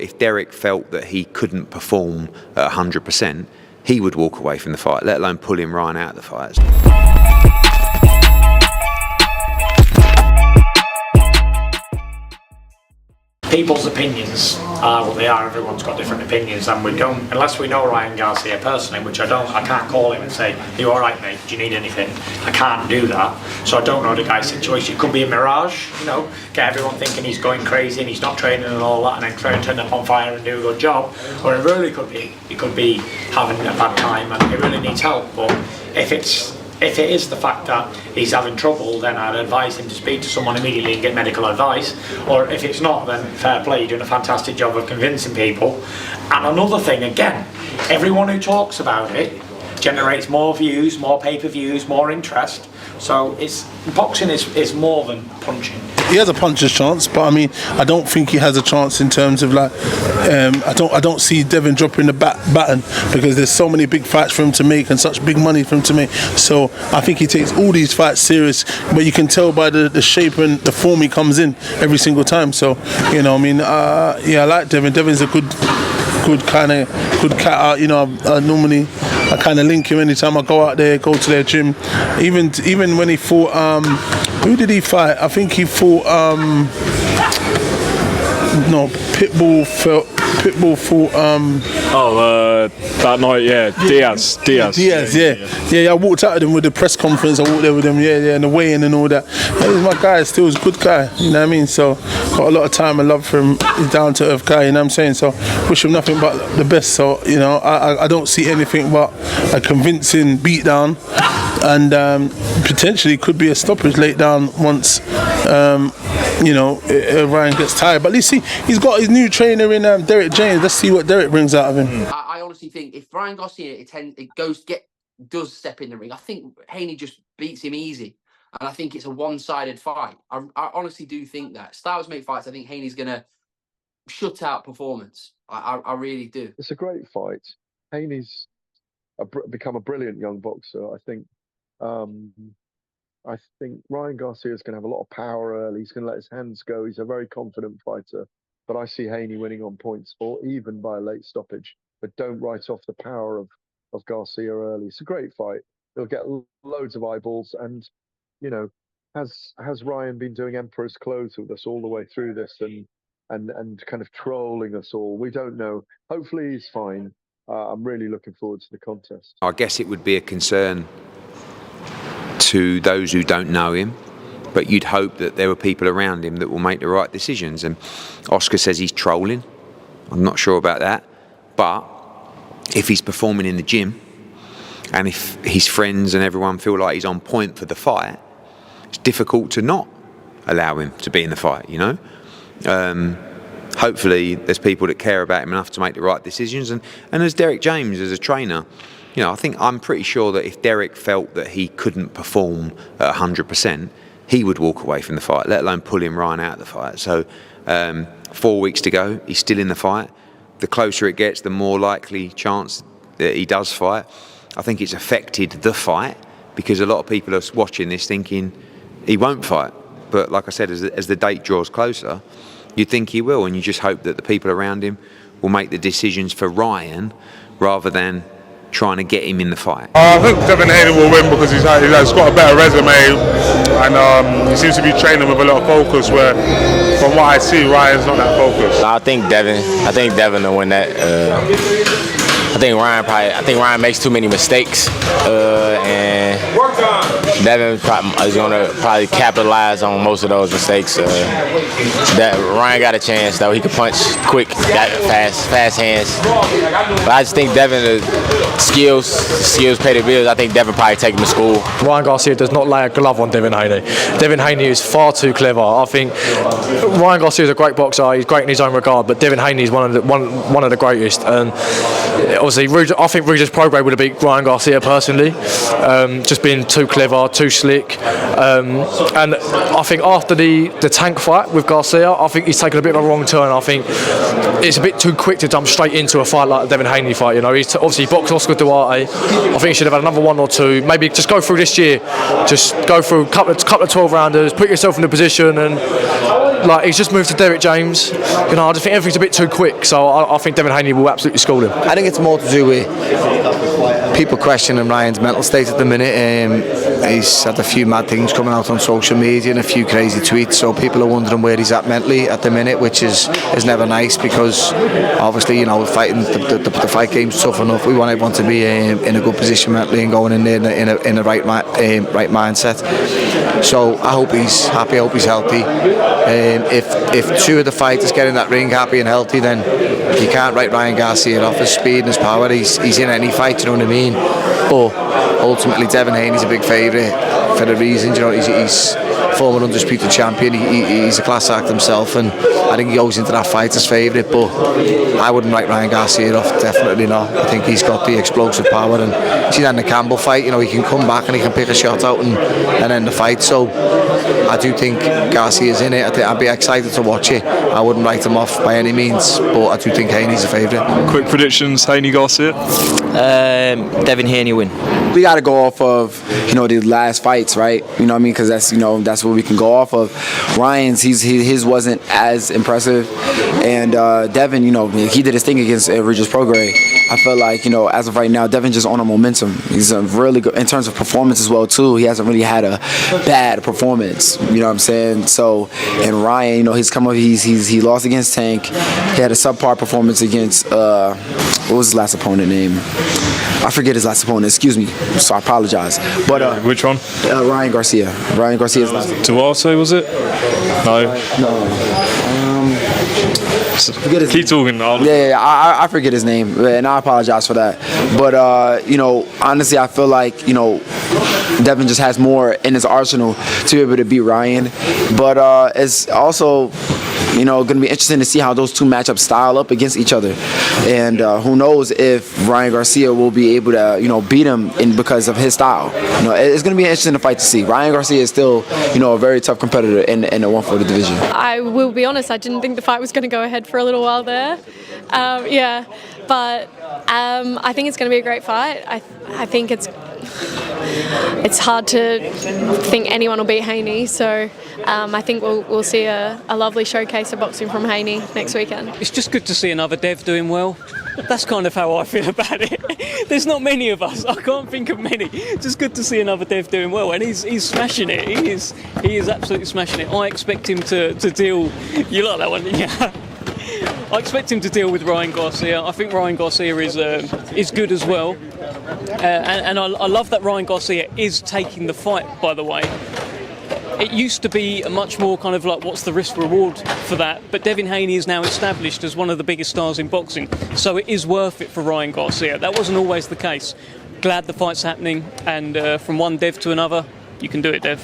If Derek felt that he couldn't perform at 100%, he would walk away from the fight, let alone pulling Ryan out of the fight. People's opinions are what they are. Everyone's got different opinions, and we don't, unless we know Ryan Garcia personally, which I can't call him and say, "Are you all right, mate? Do you need anything?" I can't do that, so I don't know the guy's situation. It could be a mirage, get everyone thinking he's going crazy and he's not training and all that, and then try and turn up on fire and do a good job. Or it really could be, he could be having a bad time and he really needs help. But if it is the fact that he's having trouble, then I'd advise him to speak to someone immediately and get medical advice. Or if it's not, then fair play, you're doing a fantastic job of convincing people. And another thing, again, everyone who talks about it generates more views, more pay-per-views, more interest. So boxing is more than punching. He has a puncher's chance, but I mean, I don't think he has a chance in terms of I don't see Devin dropping the baton, because there's so many big fights for him to make and such big money for him to make. So I think he takes all these fights serious, but you can tell by the shape and the form he comes in every single time. So I like Devin. Devin's a good cat out. I kind of link him anytime I go out there, go to their gym. Even when he fought, who did he fight? I think he fought, Pitbull fought, that night, Diaz. I walked out with him with the press conference. I walked there with him, and the weigh-in and all that. He's my guy, still he's a good guy, you know what I mean? So, got a lot of time and love for him. He's down to earth guy, you know what I'm saying? So, wish him nothing but the best. So, I don't see anything but a convincing beatdown, and potentially could be a stoppage late down once Ryan gets tired. But at least he's got his new trainer in Derek James. Let's see what Derek brings out of him. I honestly think if Ryan Garcia does step in the ring, I think Haney just beats him easy, and I think it's a one-sided fight. I honestly do think that styles make fights. I think Haney's gonna shut out performance. I really do. It's a great fight. Haney's become a brilliant young boxer. I think Ryan Garcia is going to have a lot of power early. He's going to let his hands go. He's a very confident fighter. But I see Haney winning on points or even by a late stoppage. But don't write off the power of Garcia early. It's a great fight. He'll get loads of eyeballs. And, has Ryan been doing Emperor's clothes with us all the way through this and kind of trolling us all? We don't know. Hopefully he's fine. I'm really looking forward to the contest. I guess it would be a concern to those who don't know him, but you'd hope that there are people around him that will make the right decisions. And Oscar says he's trolling. I'm not sure about that, but if he's performing in the gym and if his friends and everyone feel like he's on point for the fight, it's difficult to not allow him to be in the fight, Hopefully there's people that care about him enough to make the right decisions, and as Derek James as a trainer, I'm pretty sure that if Derek felt that he couldn't perform at 100%, he would walk away from the fight, let alone pulling Ryan out of the fight. So 4 weeks to go, he's still in the fight. The closer it gets, the more likely chance that he does fight. I think it's affected the fight because a lot of people are watching this thinking he won't fight. But like I said, as the date draws closer, you'd think he will, and you just hope that the people around him will make the decisions for Ryan rather than trying to get him in the fight. I think Devin Haney will win because he's got a better resume, and he seems to be training with a lot of focus, where from what I see, Ryan's not that focused. I think Devin will win that. I think Ryan makes too many mistakes, and Devin is going to probably capitalize on most of those mistakes. That Ryan got a chance though; he could punch quick, got fast hands. But I just think Devin, skills pay the bills. I think Devin probably take him to school. Ryan Garcia does not lay a glove on Devin Haney. Devin Haney is far too clever. I think Ryan Garcia is a great boxer. He's great in his own regard, but Devin Haney is one of the greatest. And obviously, I think Regis Prograis would have beat Ryan Garcia personally, just being too clever, too slick. And I think after the tank fight with Garcia, I think he's taken a bit of a wrong turn. I think it's a bit too quick to jump straight into a fight like the Devin Haney fight. He's obviously boxed Oscar Duarte. I think he should have had another 1 or 2. Maybe just go through this year, just go through a couple of 12 rounders, put yourself in the position, and like he's just moved to Derek James. You know, I just think everything's a bit too quick. So I think Devin Haney will absolutely school him. I think it's more to do with people questioning Ryan's mental state at the minute. He's had a few mad things coming out on social media and a few crazy tweets, so people are wondering where he's at mentally at the minute, which is never nice, because obviously, you know, fighting the fight game's tough enough. We want everyone to be in a good position mentally and going in there in the right mindset. So I hope he's happy, I hope he's healthy. If two of the fighters get in that ring happy and healthy, then you can't write Ryan Garcia off. His speed and his power, he's in any fight, you know what I mean? But ultimately Devin Haney's a big favourite for the reason, you know, he's former undisputed champion, he's a class act himself, and I think he goes into that fight as favourite, but I wouldn't write Ryan Garcia off, definitely not. I think he's got the explosive power, and see that in the Campbell fight, you know, he can come back and he can pick a shot out and end the fight. So I do think Garcia's in it. I'd be excited to watch it. I wouldn't write him off by any means, but I do think Haney's a favourite. Quick predictions, Haney Garcia? Devin Haney win. We got to go off of, you know, the last fights, right? You know what I mean? Because that's, you know, that's what we can go off of. Ryan's, his wasn't as impressive, and Devin, you know, he did his thing against Regis Prograis. I feel like, you know, as of right now, Devin just on a momentum. He's a really good in terms of performance as well too. He hasn't really had a bad performance. You know what I'm saying? So, and Ryan, you know, he lost against Tank. He had a subpar performance against what was his last opponent name? I forget his last opponent. Excuse me. So I apologize. But which one? Ryan Garcia. Ryan Garcia's last. Duarte, was it? No. Keep talking. Yeah, I forget his name, and I apologize for that. But you know, honestly, I feel like, you know, Devin just has more in his arsenal to be able to beat Ryan. But it's also, you know, going to be interesting to see how those two matchups style up against each other, and who knows if Ryan Garcia will be able to, you know, beat him because of his style. You know, it's going to be an interesting fight to see. Ryan Garcia is still, you know, a very tough competitor in the 140 division. I will be honest, I didn't think the fight was going to go ahead for a little while there. Yeah, but I think it's going to be a great fight. I think it's hard to think anyone will beat Haney, so I think we'll see a lovely showcase of boxing from Haney next weekend. It's just good to see another Dev doing well. That's kind of how I feel about it. There's not many of us. I can't think of many. Just good to see another Dev doing well, and he's smashing it. He is absolutely smashing it. I expect him to deal. You like that one, didn't you? I expect him to deal with Ryan Garcia. I think Ryan Garcia is good as well, and I love that Ryan Garcia is taking the fight. By the way, it used to be a much more kind of like, what's the risk reward for that? But Devin Haney is now established as one of the biggest stars in boxing, so it is worth it for Ryan Garcia. That wasn't always the case. Glad the fight's happening, and from one Dev to another, you can do it, Dev.